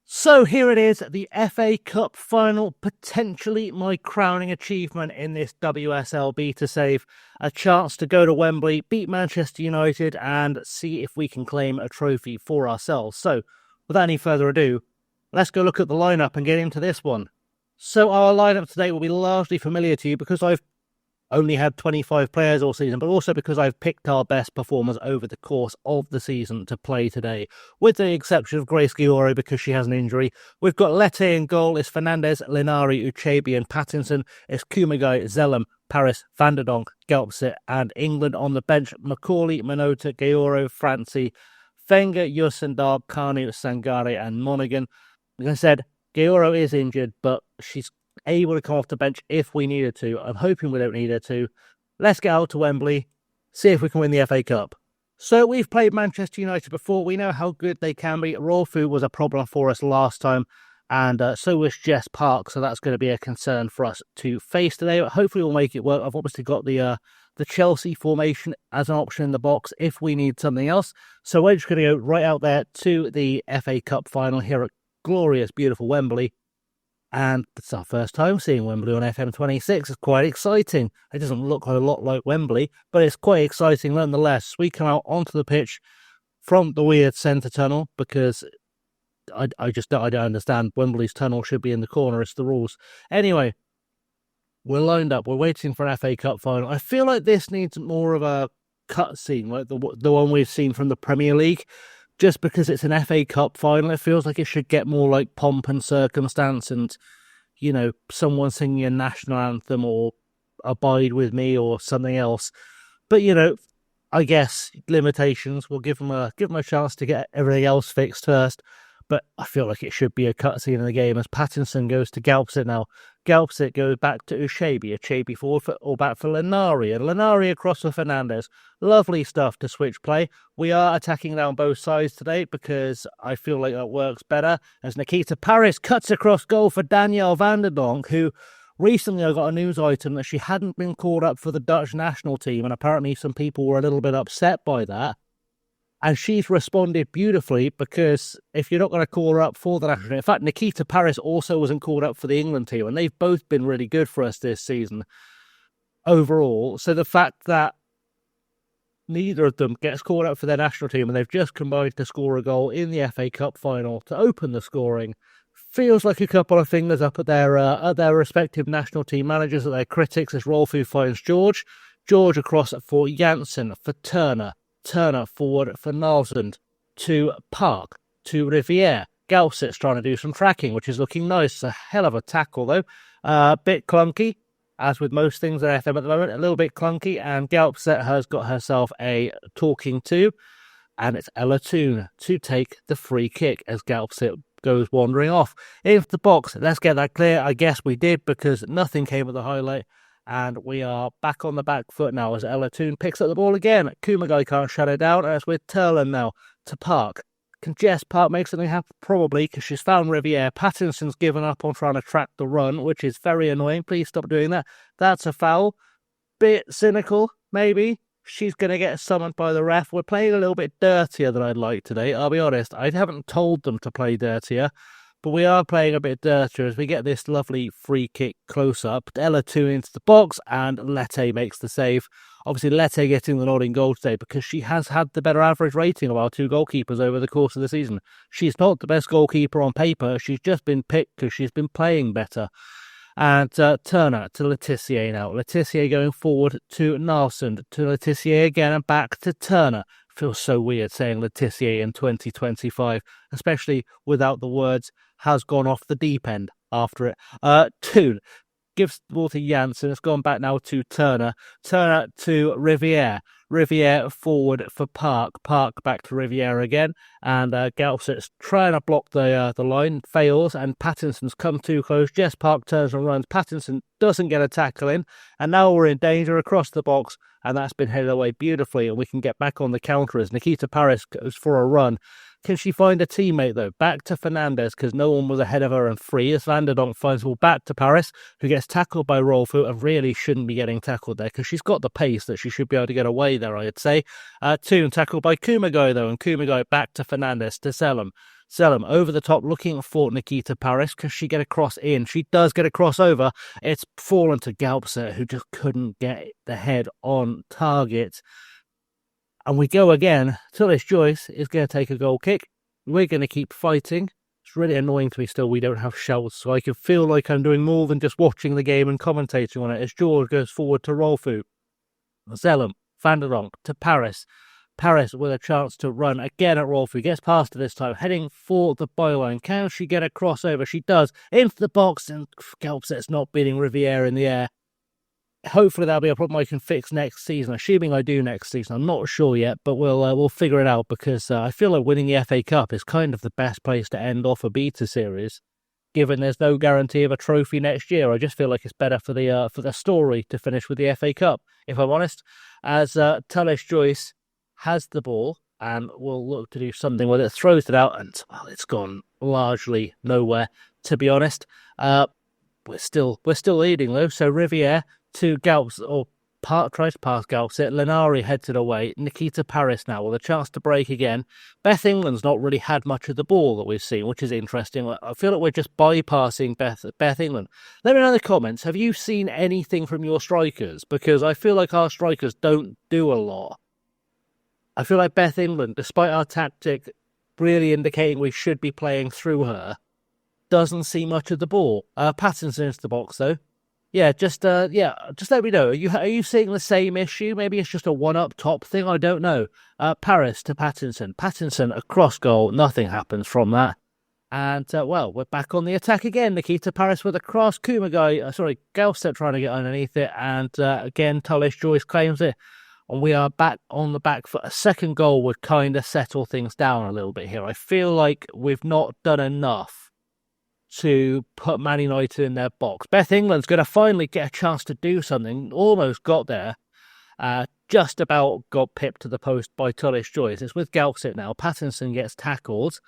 So here it is, the FA Cup final, potentially my crowning achievement in this WSL beta save. A chance to go to Wembley, beat Manchester United and see if we can claim a trophy for ourselves. So without any further ado, let's go look at the lineup and get into this one. So our lineup today will be largely familiar to you because I've only had 25 players all season, but also because I've picked our best performers over the course of the season to play today, with the exception of Grace Gioro because she has an injury. We've got Lette in goal, it's Fernandez, Linari, Uchebe and Pattinson, it's Kumagai, Zellum, Paris, Van der Donk, Gelpsit and England on the bench, Macaulay, Minota, Gioro, Francie, Wenger, Yusendal, Kanu, Sangare and Monaghan. Like I said, Gioro is injured, but she's able to come off the bench if we needed to. I'm hoping we don't need her to. Let's get out to Wembley, see if we can win the FA Cup. So we've played Manchester United before. We know how good they can be. Raw food was a problem for us last time, and so was Jess Park, so that's going to be a concern for us to face today. But hopefully we'll make it work. I've obviously got the Chelsea formation as an option in the box if we need something else. So we're just going to go right out there to the FA Cup final here at glorious, beautiful Wembley. And it's our first time seeing Wembley on FM26. It's quite exciting. It doesn't look a lot like Wembley, but it's quite exciting nonetheless. We come out onto the pitch from the weird centre tunnel because I don't understand. Wembley's tunnel should be in the corner. It's the rules. Anyway, we're lined up. We're waiting for an FA Cup final. I feel like this needs more of a cutscene, like the one we've seen from the Premier League. Just because it's an FA Cup final, it feels like it should get more like pomp and circumstance and, you know, someone singing a national anthem or Abide With Me or something else. But, you know, I guess limitations will give them a chance to get everything else fixed first. But I feel like it should be a cutscene in the game as Pattinson goes to Gelpsit now. Gelpsit goes back to Uchebe. Uchebe forward or back for Linari. And Linari across for Fernandez. Lovely stuff to switch play. We are attacking down both sides today because I feel like that works better. As Nikita Paris cuts across goal for Danielle van der Donk, who recently I got a news item that she hadn't been called up for the Dutch national team. And apparently some people were a little bit upset by that. And she's responded beautifully because if you're not going to call her up for the national team... In fact, Nikita Paris also wasn't called up for the England team, and they've both been really good for us this season overall. So the fact that neither of them gets called up for their national team and they've just combined to score a goal in the FA Cup final to open the scoring feels like a couple of fingers up at their respective national team managers, at their critics, as Rolfo finds George. George across for Janssen, for Turner forward for Nalsund, to Park, to Riviere. Gelpsit's trying to do some tracking, which is looking nice. It's a hell of a tackle, though. Bit clunky, as with most things at FM at the moment. A little bit clunky, and Gelpsit has got herself a talking to, and it's Ella Toon to take the free kick as Gelpsit goes wandering off into the box. Let's get that clear. I guess we did because nothing came at the highlight. And we are back on the back foot now as Ella Toon picks up the ball again. Kumagai can't shut it down. As with Turlen now to Park. Can Jess Park make something happen? Probably, because she's found Riviere. Pattinson's given up on trying to track the run, which is very annoying. Please stop doing that. That's a foul. Bit cynical, maybe. She's going to get summoned by the ref. We're playing a little bit dirtier than I'd like today. I'll be honest. I haven't told them to play dirtier. But we are playing a bit dirtier as we get this lovely free kick close up. Ella 2 into the box and Lette makes the save. Obviously Lette getting the nod in goal today because she has had the better average rating of our two goalkeepers over the course of the season. She's not the best goalkeeper on paper. She's just been picked because she's been playing better. And Turner to Letitia now. Letitia going forward to Nalsund. To Letitia again and back to Turner. Feels so weird saying Letitia in 2025, especially without the words has gone off the deep end after it. Toon gives the ball to Janssen. It's gone back now to Turner. Turner to Riviere. Riviere forward for Park. Park back to Riviere again. And Gelpsit's trying to block the line. Fails. And Pattinson's come too close. Jess Park turns and runs. Pattinson doesn't get a tackle in. And now we're in danger across the box. And that's been headed away beautifully. And we can get back on the counter as Nikita Paris goes for a run. Can she find a teammate, though? Back to Fernandez, because no one was ahead of her and free. As Van der Donk finds the ball back to Paris, who gets tackled by Rolfo and really shouldn't be getting tackled there, because she's got the pace that she should be able to get away there, I'd say. Toon tackled by Kumagai, though, and Kumagai back to Fernandez, to Zellum. Zellum over the top looking for Nikita Paris. Can she get a cross in? She does get a cross over. It's fallen to Galpser, who just couldn't get the head on target. And we go again. Tullis Joyce is going to take a goal kick. We're going to keep fighting. It's really annoying to me still we don't have shouts, so I can feel like I'm doing more than just watching the game and commentating on it as George goes forward to Rolfu. Zellum, Van der Donk to Paris. Paris with a chance to run again at Rolfu. Gets past her this time, heading for the byline. Can she get a crossover? She does. Into the box, and Galpset's not beating Riviere in the air. Hopefully that'll be a problem I can fix next season. Assuming I do next season, I'm not sure yet, but we'll figure it out, because I feel like winning the FA Cup is kind of the best place to end off a beta series, given there's no guarantee of a trophy next year. I just feel like it's better for the story to finish with the FA Cup, if I'm honest. As Tullis Joyce has the ball and will look to do something with it, throws it out, and well, it's gone largely nowhere, to be honest. We're still leading though. So Riviere to Galps, or tries to pass Galpset. Lenari heads it away. Nikita Paris now with a chance to break again. Beth England's not really had much of the ball that we've seen, which is interesting. I feel like we're just bypassing Beth England. Let me know in the comments, have you seen anything from your strikers? Because I feel like our strikers don't do a lot. I feel like Beth England, despite our tactic really indicating we should be playing through her, doesn't see much of the ball. Pattinson into the box though. Just let me know. Are you seeing the same issue? Maybe it's just a one-up top thing. I don't know. Paris to Pattinson. Pattinson a cross goal. Nothing happens from that. And we're back on the attack again. Nikita Paris with a cross. Galset trying to get underneath it, and again Tullis Joyce claims it. And we are back on the back foot. A second goal would kind of settle things down a little bit here. I feel like we've not done enough to put Man United in their box. Beth England's going to finally get a chance to do something. Almost got there. Just about got pipped to the post by Tullis Joyce. It's with Galset now. Pattinson gets tackled,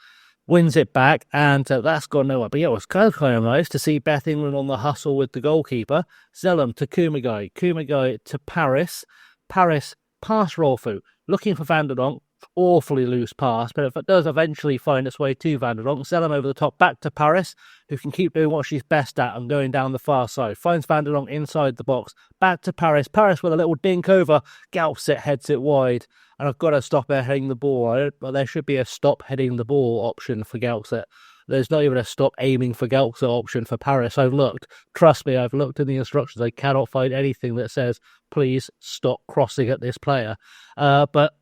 wins it back, and that's gone nowhere. But yeah, it was kind of nice to see Beth England on the hustle with the goalkeeper. Zellum to Kumagai. Kumagai to Paris. Paris past Rolfu, looking for Van der Donk. Awfully loose pass, but if it does eventually find its way to Van der Donk, Zellum over the top, back to Paris, who can keep doing what she's best at and going down the far side. Finds Van der Donk inside the box, back to Paris. Paris with a little dink over, Galpset heads it wide, and I've got to stop her heading the ball. There should be a stop heading the ball option for Galpset. There's not even a stop aiming for Galpset option for Paris. I've looked. Trust me, I've looked in the instructions. I cannot find anything that says, please stop crossing at this player. But,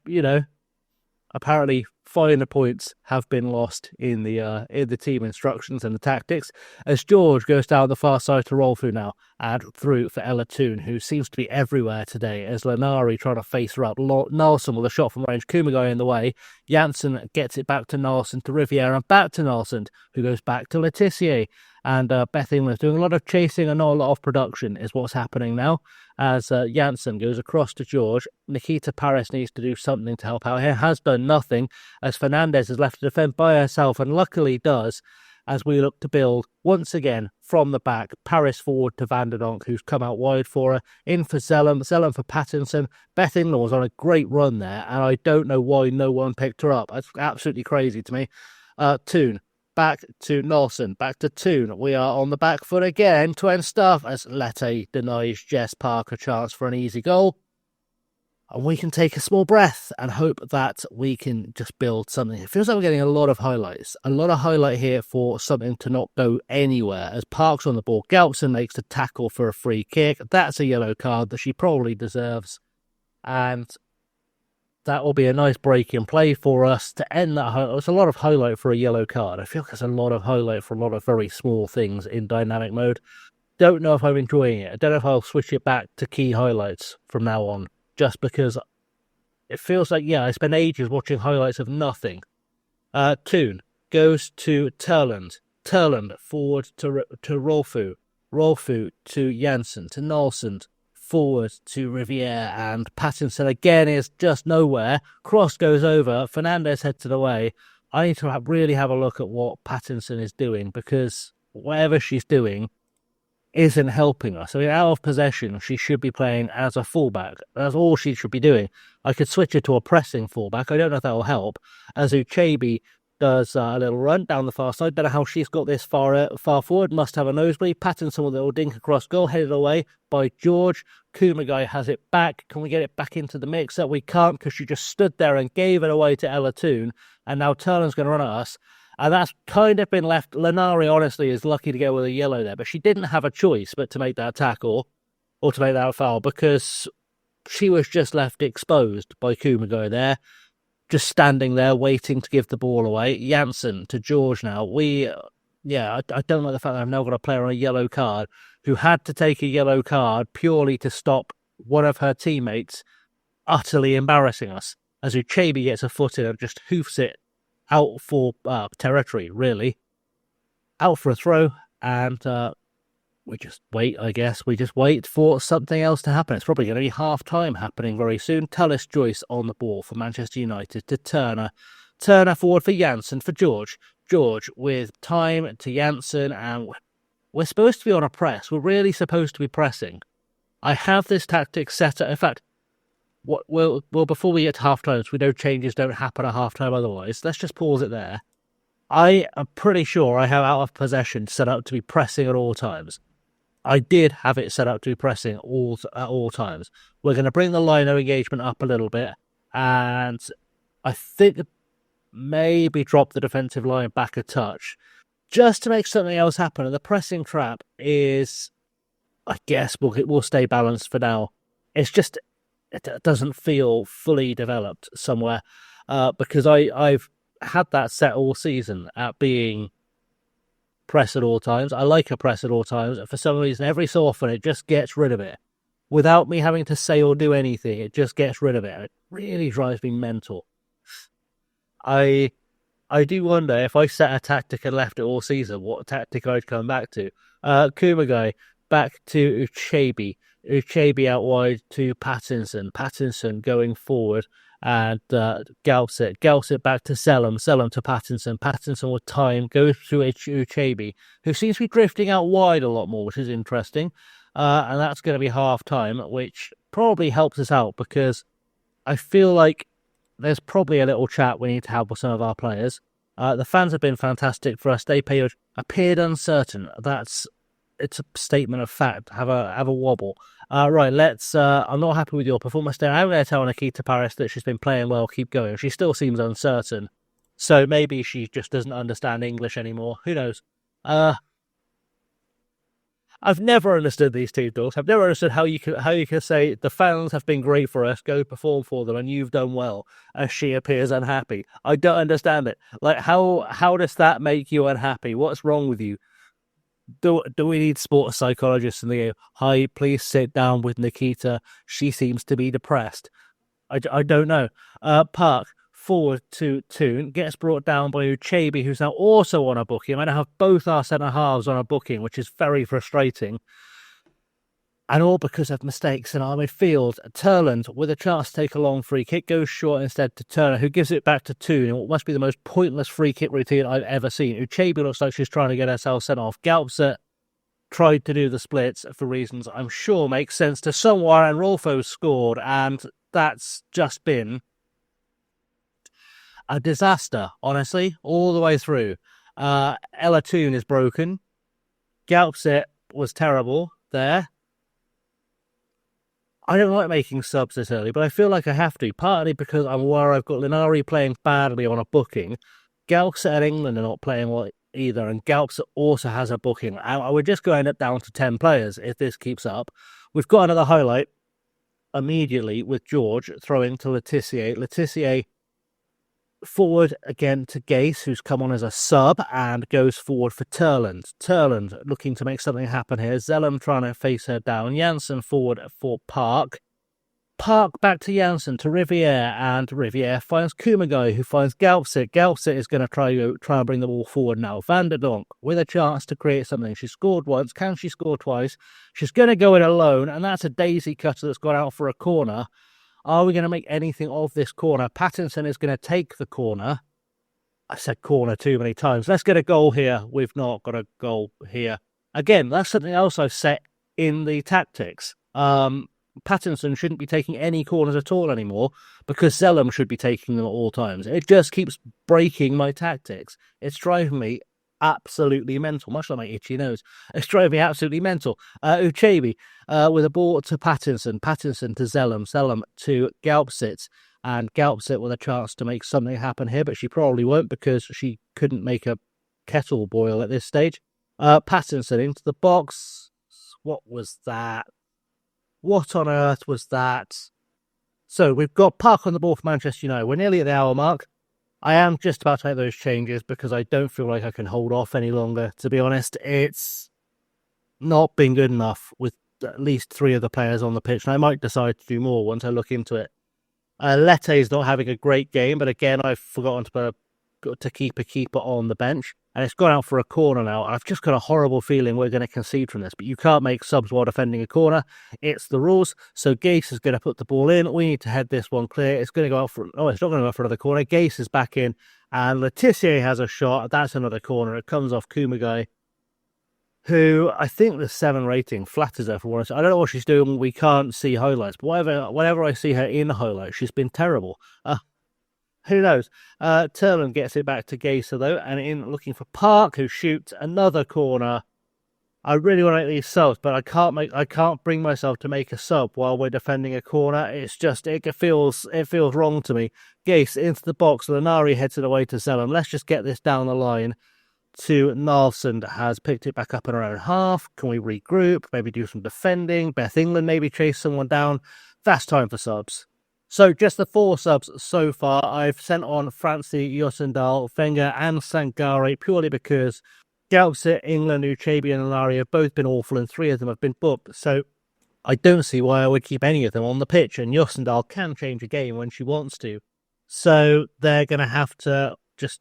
apparently finer points have been lost in the team instructions and the tactics, as George goes down the far side to roll through now and through for Ella Toon, who seems to be everywhere today, as Lenari trying to face her up. Nelson with a shot from range, Kumagai in the way. Janssen gets it back to Nelson, to Riviere, and back to Nelson, who goes back to Letitia. And Beth England's doing a lot of chasing and not a lot of production is what's happening now, as Janssen goes across to George. Nikita Paris needs to do something to help out here. Has done nothing, as Fernandez is left to defend by herself, and luckily does, as we look to build once again from the back. Paris forward to Van der Donk, who's come out wide for her. In for Zellum for Pattinson. Beth England was on a great run there, and I don't know why no one picked her up. That's absolutely crazy to me. Toon. Back to Nelson, back to Toon. We are on the back foot again to end stuff, as Lette denies Jess Park a chance for an easy goal. And we can take a small breath and hope that we can just build something. It feels like we're getting a lot of highlights. A lot of highlight here for something to not go anywhere, as Park's on the ball. Galpson makes the tackle for a free kick. That's a yellow card that she probably deserves. And that will be a nice break in play for us to end that. It's a lot of highlight for a yellow card. I feel like it's a lot of highlight for a lot of very small things in dynamic mode. Don't know if I'm enjoying it. I don't know if I'll switch it back to key highlights from now on, just because it feels like, I spend ages watching highlights of nothing. Toon goes to Turland. Turland forward to Rolfu. Rolfu to Janssen, to Nelson. Forward to Riviere, and Pattinson again is just nowhere. Cross goes over. Fernandez heads it away. I need to really have a look at what Pattinson is doing, because whatever she's doing isn't helping us. I mean, out of possession, she should be playing as a fullback. That's all she should be doing. I could switch her to a pressing fullback. I don't know if that will help, as Uchebe does a little run down the far side. Don't know how she's got this far forward. Must have a nosebleed. Pattinson with a little dink across goal, headed away by George. Kumagai has it back. Can we get it back into the mix? We can't, because she just stood there and gave it away to Ella Toon. And now Turner's going to run at us. And that's kind of been left. Lenari, honestly, is lucky to go with a yellow there, but she didn't have a choice but to make that tackle or to make that foul, because she was just left exposed by Kumagai there, just standing there waiting to give the ball away. Janssen to George now. I don't like the fact that I've now got a player on a yellow card who had to take a yellow card purely to stop one of her teammates utterly embarrassing us, as Uchebe gets a foot in and just hoofs it out for territory, really. Out for a throw, and we just wait, I guess. We just wait for something else to happen. It's probably going to be half-time happening very soon. Tullis Joyce on the ball for Manchester United to Turner. Turner forward for Janssen, for George. George with time to Janssen, and we're supposed to be on a press. We're really supposed to be pressing. I have this tactic set up. In fact, before we get to half-time, so we know changes don't happen at half-time otherwise, let's just pause it there. I am pretty sure I have out of possession set up to be pressing at all times. I did have it set up to be pressing at all times. We're going to bring the line of engagement up a little bit, and I think maybe drop the defensive line back a touch, just to make something else happen. And the pressing trap is, I guess, we'll stay balanced for now. It's just, it doesn't feel fully developed somewhere, because I've had that set all season at being press at all times. I like a press at all times, and for some reason, every so often, it just gets rid of it. Without me having to say or do anything, it just gets rid of it. It really drives me mental. I do wonder, if I set a tactic and left it all season, what tactic I'd come back to. Kumagai back to Uchebe. Uchebe out wide to Pattinson. Pattinson going forward, and Galset back to Selim to Pattinson. Pattinson with time goes to Uchebe, who seems to be drifting out wide a lot more, which is interesting. And that's going to be half time, which probably helps us out, because I feel like there's probably a little chat we need to have with some of our players. The fans have been fantastic for us. They appeared uncertain. It's a statement of fact. Have a wobble. Right, let's. I'm not happy with your performance there. I'm going to tell Nikita Paris that she's been playing well. Keep going. She still seems uncertain, so maybe she just doesn't understand English anymore. Who knows? I've never understood these two talks. I've never understood how you can say the fans have been great for us, go perform for them, and you've done well, as she appears unhappy. I don't understand it. Like, how does that make you unhappy? What's wrong with you? Do we need sports psychologists in the hi, please sit down with Nikita. She seems to be depressed. I don't know. Park forward to Toon, gets brought down by Uchebe, who's now also on a booking. I might have both our centre-halves on a booking, which is very frustrating. And all because of mistakes in our midfield. Turland, with a chance to take a long free kick, goes short instead to Turner, who gives it back to Toon in what must be the most pointless free kick routine I've ever seen. Uchebe looks like she's trying to get herself sent off. Galpset tried to do the splits for reasons I'm sure make sense to someone, and Rolfo scored, and that's just been a disaster, honestly, all the way through. Ella Toon is broken. Galpset was terrible there. I don't like making subs this early, but I feel like I have to, partly because I'm aware I've got Linari playing badly on a booking. Galpset and England are not playing well either, and Galpset also has a booking. And we're just going to end up down to 10 players if this keeps up. We've got another highlight immediately with George throwing to Letitia. Letitia forward again to Gase, who's come on as a sub, and goes forward for Turland. Turland looking to make something happen here. Zellum trying to face her down. Janssen forward for Park. Park back to Janssen to Riviere, and Riviere finds Kumagai, who finds Galpset. Galpset is going to try and bring the ball forward now. Van der Donk with a chance to create something. She scored once. Can she score twice? She's going to go in alone, and that's a daisy cutter that's gone out for a corner. Are we going to make anything of this corner? Pattinson is going to take the corner. I said corner too many times. Let's get a goal here. We've not got a goal here. Again, that's something else I've set in the tactics. Pattinson shouldn't be taking any corners at all anymore because Zellum should be taking them at all times. It just keeps breaking my tactics. It's driving me absolutely mental, much like my itchy nose. It's driving me absolutely mental. Uchebe with a ball to Pattinson to Zellum to Gaupsitz, and Gaupsitz with a chance to make something happen here, but she probably won't because she couldn't make a kettle boil at this stage. Pattinson into the box. What was that? What on earth was that? So we've got Park on the ball for Manchester United. We're nearly at the hour mark. I am just about to make those changes because I don't feel like I can hold off any longer, to be honest. It's not been good enough with at least 3 of the players on the pitch, and I might decide to do more once I look into it. Lette's not having a great game, but again, I've forgotten to keep a keeper on the bench, and it's gone out for a corner now. I've just got a horrible feeling we're going to concede from this, but you can't make subs while defending a corner. It's the rules. So Gase is going to put the ball in. We need to head this one clear. It's going to go out for... Oh, it's not going to go out for another corner. Gase is back in, and Letitia has a shot. That's another corner. It comes off Kumagai, who I think the 7 rating flatters her for once. I don't know what she's doing. We can't see highlights, but whenever I see her in highlights, she's been terrible. Who knows? Turman gets it back to Geyser, though, and in looking for Park, who shoots another corner. I really want to make these subs, but I can't bring myself to make a sub while we're defending a corner. It's just, it feels wrong to me. Gase into the box, Lanari heads it away to Zellum. Let's just get this down the line to Nalsson, has picked it back up in her own half. Can we regroup? Maybe do some defending? Beth England maybe chase someone down? That's time for subs. So just the 4 subs so far. I've sent on Francie, Josendal, Wenger and Sangare purely because Gaupsitz, England, Uchebe and Lanari have both been awful and 3 of them have been booked. So I don't see why I would keep any of them on the pitch, and Josendal can change a game when she wants to. So they're going to have to just,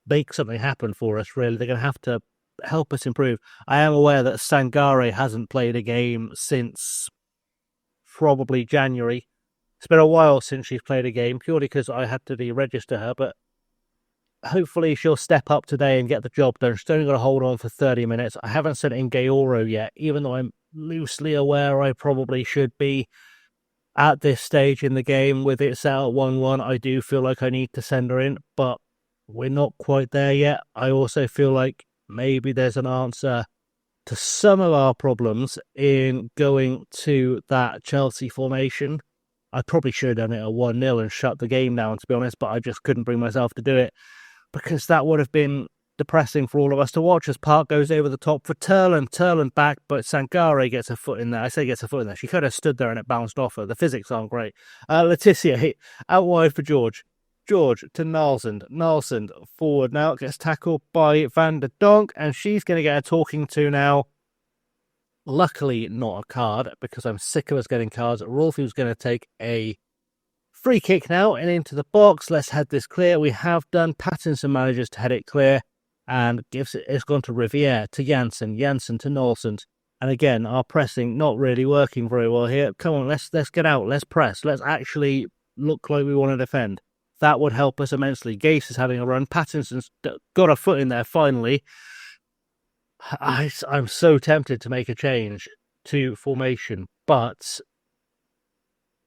make something happen for us, really. They're going to have to help us improve. I am aware that Sangare hasn't played a game since probably January. It's been a while since she's played a game, purely because I had to deregister her, but hopefully she'll step up today and get the job done. She's only got to hold on for 30 minutes. I haven't sent in Gaoro yet, even though I'm loosely aware I probably should be at this stage in the game with it set at 1-1. I do feel like I need to send her in, but we're not quite there yet. I also feel like maybe there's an answer to some of our problems in going to that Chelsea formation. I probably should have done it at 1-0 and shut the game down, to be honest, but I just couldn't bring myself to do it because that would have been depressing for all of us to watch as Park goes over the top for Turlan. Turlan back, but Sangare gets a foot in there. I say gets a foot in there. She could have stood there and it bounced off her. The physics aren't great. Letitia out wide for George. George to Nalsson. Nalsson forward now. Gets tackled by Van der Donk, and she's going to get a talking to now. Luckily, not a card, because I'm sick of us getting cards. Rolfie's going to take a free kick now and into the box. Let's head this clear. We have done. Pattinson manages to head it clear and it's gone to Riviere, to Janssen to Nalsson. And again, our pressing not really working very well here. Come on, let's get out. Let's press. Let's actually look like we want to defend. That would help us immensely. Gase is having a run. Pattinson's got a foot in there finally. I'm so tempted to make a change to formation, but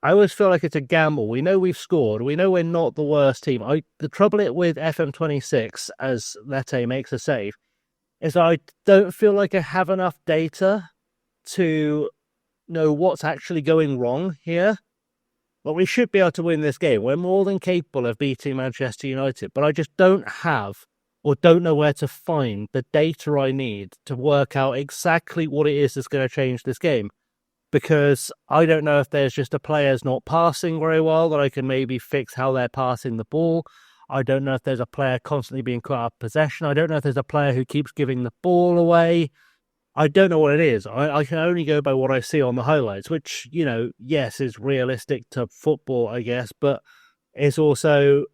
I always feel like it's a gamble. We know we've scored. We know we're not the worst team. The trouble with FM26, as Lete makes a save, is I don't feel like I have enough data to know what's actually going wrong here. But we should be able to win this game. We're more than capable of beating Manchester United, but I just don't have or don't know where to find the data I need to work out exactly what it is that's going to change this game. Because I don't know if there's just a player's not passing very well that I can maybe fix how they're passing the ball. I don't know if there's a player constantly being caught out of possession. I don't know if there's a player who keeps giving the ball away. I don't know what it is. I can only go by what I see on the highlights, which, yes, is realistic to football, I guess, but it's also,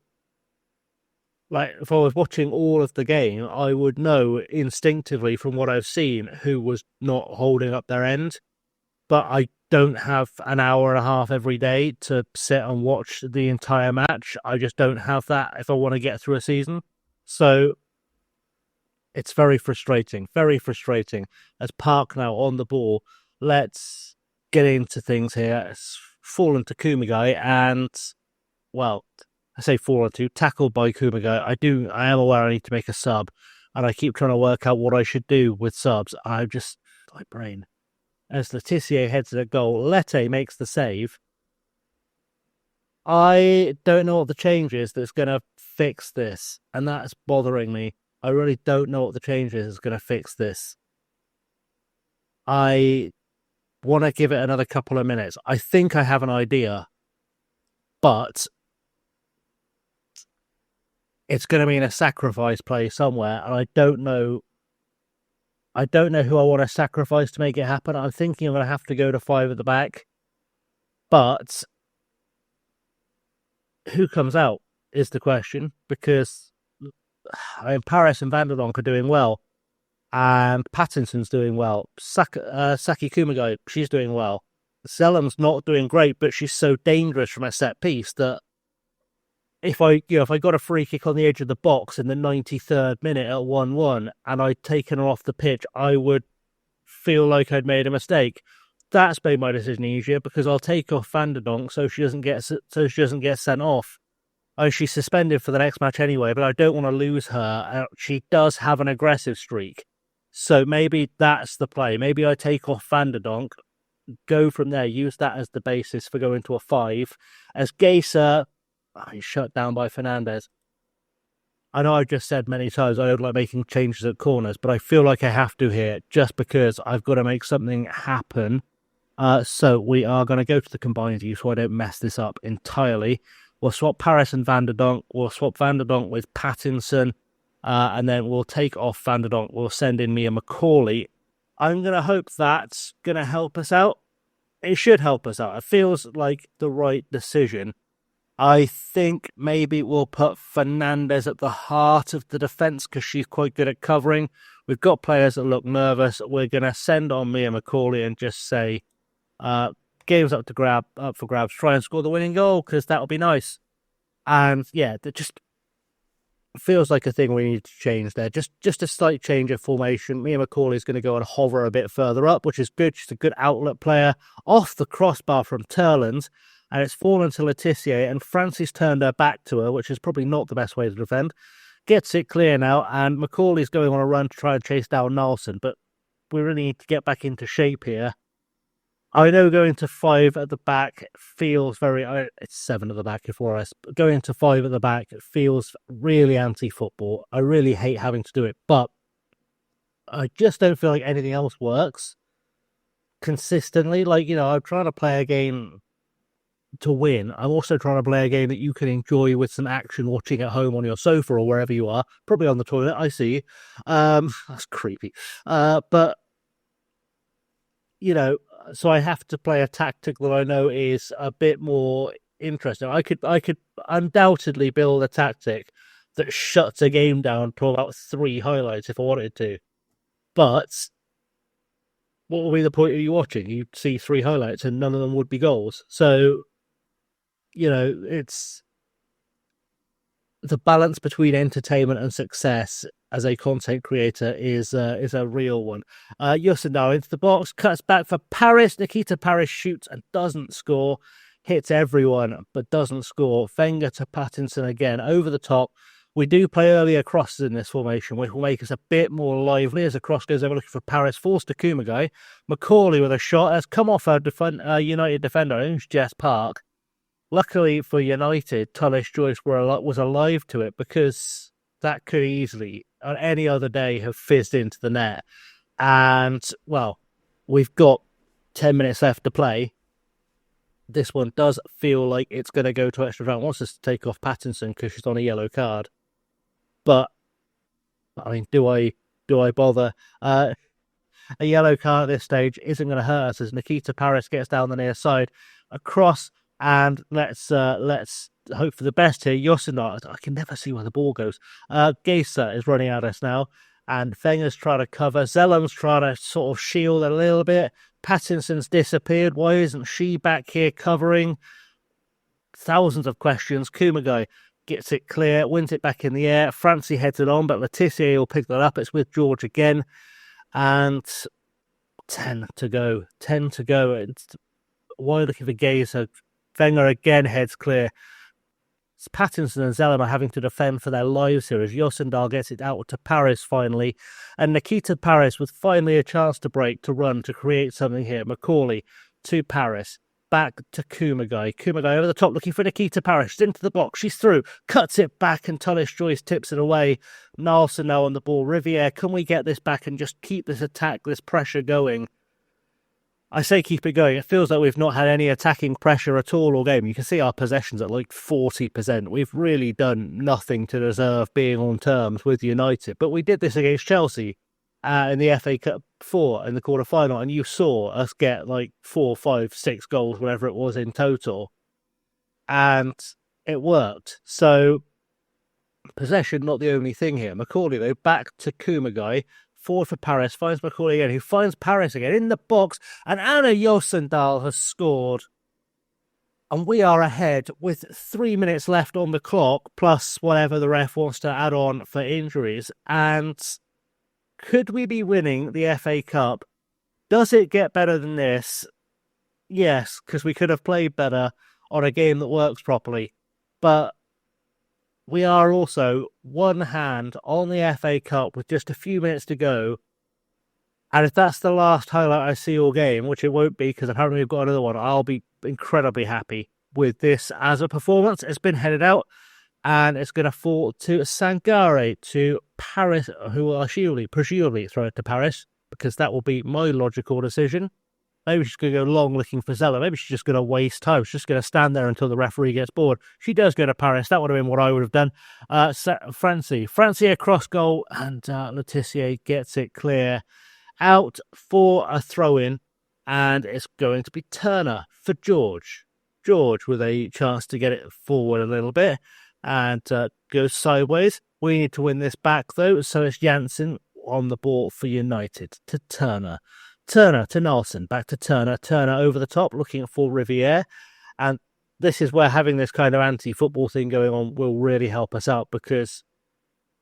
like, if I was watching all of the game, I would know instinctively from what I've seen who was not holding up their end. But I don't have an hour and a half every day to sit and watch the entire match. I just don't have that if I want to get through a season. So it's very frustrating, as Park now on the ball. Let's get into things here. It's fallen to Kumagai, and, well, I say fallen to, tackled by Kumagai. I am aware I need to make a sub, and I keep trying to work out what I should do with subs. I'm just, my brain. As Letitia heads to the goal, Lette makes the save. I don't know what the change is that's going to fix this, and that's bothering me. I really don't know what the change is that's going to fix this. I want to give it another couple of minutes. I think I have an idea, but it's going to be in a sacrifice play somewhere, and I don't know who I want to sacrifice to make it happen. I'm thinking I'm going to have to go to 5 at the back, but who comes out is the question, because Paris and Van der Donk are doing well, and Pattinson's doing well. Saki Kumagai, she's doing well. Zellam's not doing great, but she's so dangerous from a set piece that if I got a free kick on the edge of the box in the 93rd minute at 1-1 and I'd taken her off the pitch, I would feel like I'd made a mistake. That's made my decision easier, because I'll take off Van der Donk so she doesn't get sent off. She's suspended for the next match anyway, but I don't want to lose her. She does have an aggressive streak, so maybe that's the play. Maybe I take off Van der Donk, go from there, use that as the basis for going to a 5. As Geyser, he's shut down by Fernandez. I know I've just said many times I don't like making changes at corners, but I feel like I have to here, just because I've got to make something happen. So we are going to go to the combined view so I don't mess this up entirely. We'll swap Paris and Van der Donk. We'll swap Van der Donk with Pattinson. And then we'll take off Van der Donk. We'll send in Mia McCauley. I'm going to hope that's going to help us out. It should help us out. It feels like the right decision. I think maybe we'll put Fernandez at the heart of the defence, because she's quite good at covering. We've got players that look nervous. We're going to send on Mia McCauley and just say, game's up for grabs. Try and score the winning goal, because that'll be nice. And yeah, that just feels like a thing we need to change there. Just a slight change of formation. Mia McCauley is going to go and hover a bit further up, which is good. She's a good outlet player. Off the crossbar from Turland, and it's fallen to Letitia, and Francis turned her back to her, which is probably not the best way to defend. Gets it clear now, and McCauley's going on a run to try and chase down Nelson, but we really need to get back into shape here. I know going to 5 at the back feels very... It's 7 at the back before us. Going to 5 at the back feels really anti-football. I really hate having to do it, but I just don't feel like anything else works consistently. Like, I'm trying to play a game to win. I'm also trying to play a game that you can enjoy with some action, watching at home on your sofa or wherever you are. Probably on the toilet, I see. That's creepy. But, so I have to play a tactic that I know is a bit more interesting. I could undoubtedly build a tactic that shuts a game down to about 3 highlights if I wanted to. But what will be the point of you watching? You'd see 3 highlights and none of them would be goals. So, it's the balance between entertainment and success as a content creator is a real one. Yusin now into the box, cuts back for Paris. Nikita Paris shoots and doesn't score. Hits everyone, but doesn't score. Wenger to Pattinson again, over the top. We do play earlier crosses in this formation, which will make us a bit more lively as the cross goes over looking for Paris. Falls to Kumagai. McCauley with a shot has come off our United defender, who's Jess Park. Luckily for United, Tullis Joyce was alive to it, because that could easily, on any other day, have fizzed into the net. And, well, we've got 10 minutes left to play. This one does feel like it's going to go to extra time. Wants us to take off Pattinson because she's on a yellow card. But, I mean, do I bother? A yellow card at this stage isn't going to hurt us as Nikita Paris gets down the near side. Across, and let's hope for the best here. Yosinat, I can never see where the ball goes. Geyser is running at us now, and Wenger's trying to cover. Zellam's trying to sort of shield a little bit. Pattinson's disappeared. Why isn't she back here covering? Thousands of questions. Kumagai gets it clear, wins it back in the air. Francie heads it on, but Letitia will pick that up. It's with George again. And 10 to go. 10 to go. wide looking for Gazer. Wenger again heads clear. Pattinson and Zellum are having to defend for their lives here as Josendal gets it out to Paris finally. And Nikita Paris with finally a chance to break, to run, to create something here. Macaulay to Paris. Back to Kumagai. Kumagai over the top looking for Nikita Paris. She's into the box. She's through. Cuts it back and Tullis Joyce tips it away. Nielsen now on the ball. Riviere, can we get this back and just keep this attack, this pressure going? I say keep it going. It feels like we've not had any attacking pressure at all game. You can see our possessions at like 40%. We've really done nothing to deserve being on terms with United. But we did this against Chelsea in the FA Cup 4 in the quarter-final, and you saw us get like 4, 5, 6 goals, whatever it was in total. And it worked. So, possession, not the only thing here. Macaulay, though, back to Kumagai. Forward for Paris, finds Macaulay again, who finds Paris again in the box, and Anna Josendal has scored. And we are ahead with 3 minutes left on the clock, plus whatever the ref wants to add on for injuries. And could we be winning the FA Cup? Does it get better than this? Yes, because we could have played better on a game that works properly. But we are also one hand on the FA Cup with just a few minutes to go. And if that's the last highlight I see all game, which it won't be because apparently we've got another one, I'll be incredibly happy with this as a performance. It's been headed out and it's going to fall to Sangare, to Paris, who will presumably throw it to Paris, because that will be my logical decision. Maybe she's going to go long looking for Zella. Maybe she's just going to waste time. She's just going to stand there until the referee gets bored. She does go to Paris. That would have been what I would have done. Francie across goal, and Letitia gets it clear. Out for a throw-in, and it's going to be Turner for George. George with a chance to get it forward a little bit, and goes sideways. We need to win this back, though, so it's Janssen on the ball for United to Turner. Turner to Nielsen, back to Turner. Turner over the top, looking for Riviere. And this is where having this kind of anti-football thing going on will really help us out, because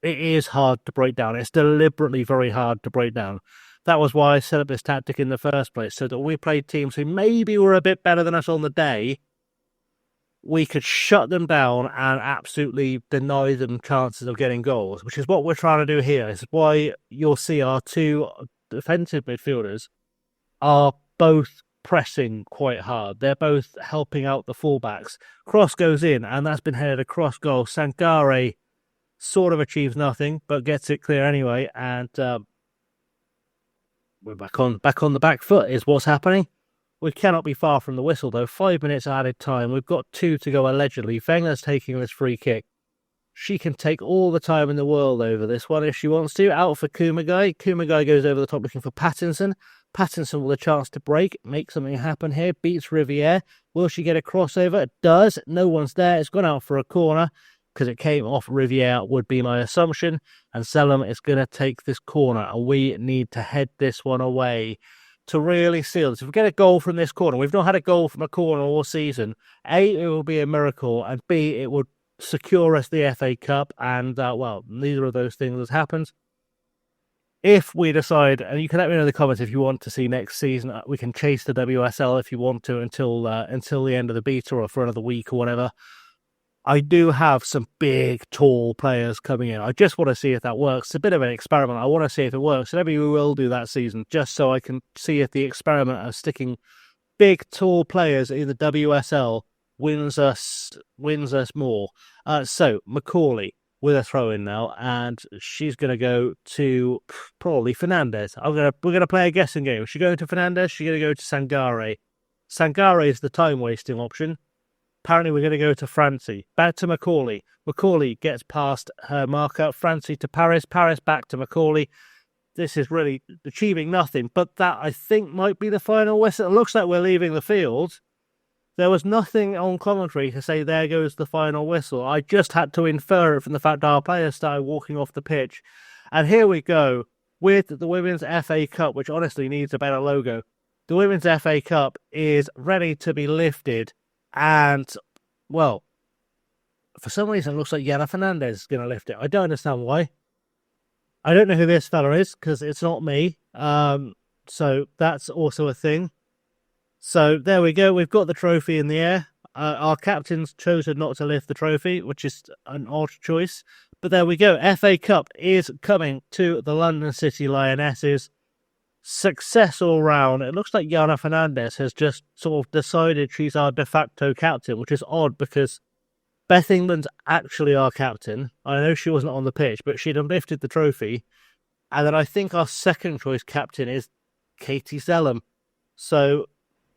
it is hard to break down. It's deliberately very hard to break down. That was why I set up this tactic in the first place, so that we played teams who maybe were a bit better than us on the day, we could shut them down and absolutely deny them chances of getting goals, which is what we're trying to do here. It's why you'll see our two defensive midfielders are both pressing quite hard. They're both helping out the fullbacks. Cross goes in, and that's been headed across goal. Sangare sort of achieves nothing, but gets it clear anyway, and we're back on the back foot is what's happening. We cannot be far from the whistle, though. 5 minutes added time. We've got 2 to go, allegedly. Wenger's taking this free kick. She can take all the time in the world over this one if she wants to. Out for Kumagai. Kumagai goes over the top looking for Pattinson. Pattinson with a chance to break, make something happen here. Beats Riviere. Will she get a crossover? It does. No one's there. It's gone out for a corner because it came off Riviere, would be my assumption. And Selim is going to take this corner. And we need to head this one away to really seal this. If we get a goal from this corner, we've not had a goal from a corner all season. A, it will be a miracle. And B, it would secure us the FA Cup, and well, neither of those things has happened. If we decide, and you can let me know in the comments if you want to see next season, we can chase the WSL if you want to until the end of the beta or for another week or whatever. I do have some big, tall players coming in. I just want to see if that works. It's a bit of an experiment. I want to see if it works. And maybe we will do that season, just so I can see if the experiment of sticking big, tall players in the WSL wins us more. So Macaulay with a throw in now, and she's going to go to probably Fernandez. We're going to play a guessing game. Is she going to Fernandez? She's going to go to Sangare. Sangare is the time wasting option. Apparently we're going to go to Francie. Back to Macaulay. Macaulay gets past her marker. Francie to Paris. Paris back to Macaulay. This is really achieving nothing, but that I think might be the final whistle. It looks like we're leaving the field. There was nothing on commentary to say there goes the final whistle. I just had to infer it from the fact that our players started walking off the pitch. And here we go with the Women's FA Cup, which honestly needs a better logo. The Women's FA Cup is ready to be lifted. And, well, for some reason it looks like Yana Fernandez is going to lift it. I don't understand why. I don't know who this fella is because it's not me. So that's also a thing. So there we go. We've got the trophy in the air. Our captain's chosen not to lift the trophy, which is an odd choice. But there we go. FA Cup is coming to the London City Lionesses. Success all round. It looks like Yana Fernandez has just sort of decided she's our de facto captain, which is odd because Beth England's actually our captain. I know she wasn't on the pitch, but she'd have lifted the trophy. And then I think our second choice captain is Katie Zellum. So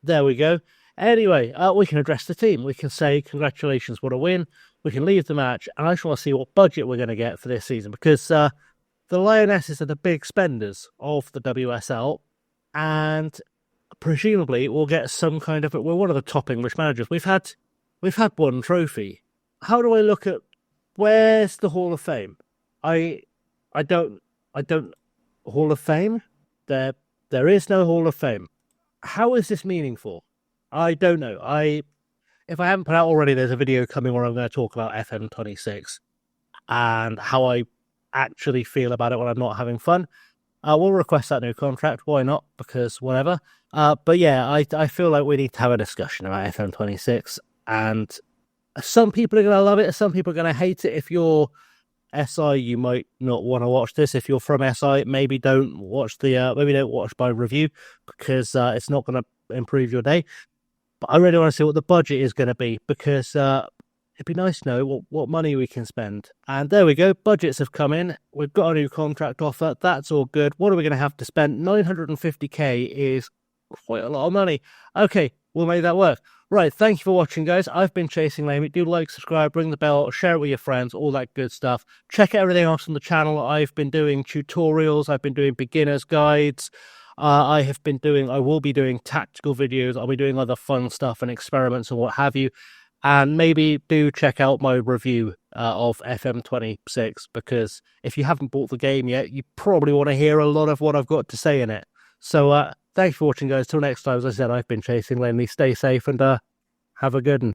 there we go. Anyway, we can address the team. We can say, congratulations, what a win. We can leave the match. And I just want to see what budget we're going to get for this season because the Lionesses are the big spenders of the WSL. And presumably we'll get some kind of... We're one of the top English managers. We've had one trophy. How do I look at... Where's the Hall of Fame? I don't... Hall of Fame? There is no Hall of Fame. How is this meaningful? I don't know. If I haven't put out already, there's a video coming where I'm going to talk about FM26 and how I actually feel about it when I'm not having fun. We'll request that new contract. Why not? Because whatever. But yeah, I feel like we need to have a discussion about FM26. And some people are going to love it. Some people are going to hate it. If you're SI, you might not want to watch this. If you're from SI, maybe don't watch my review because it's not going to improve your day. But I really want to see what the budget is going to be because it'd be nice to know what money we can spend. And there we go. Budgets have come in. We've got a new contract offer. That's all good. What are we going to have to spend? 950k is quite a lot of money. Okay, we'll make that work. Right, thank you for watching, guys. I've been Chasing Lamey. Do like, subscribe, ring the bell, share it with your friends, all that good stuff. Check out everything else on the channel. I've been doing tutorials. I've been doing beginner's guides. I will be doing tactical videos. I'll be doing other fun stuff and experiments and what have you. And maybe do check out my review of FM26 because if you haven't bought the game yet, you probably want to hear a lot of what I've got to say in it. So thanks for watching, guys. Till next time, as I said, I've been Chasing Lamey. Stay safe and have a good one.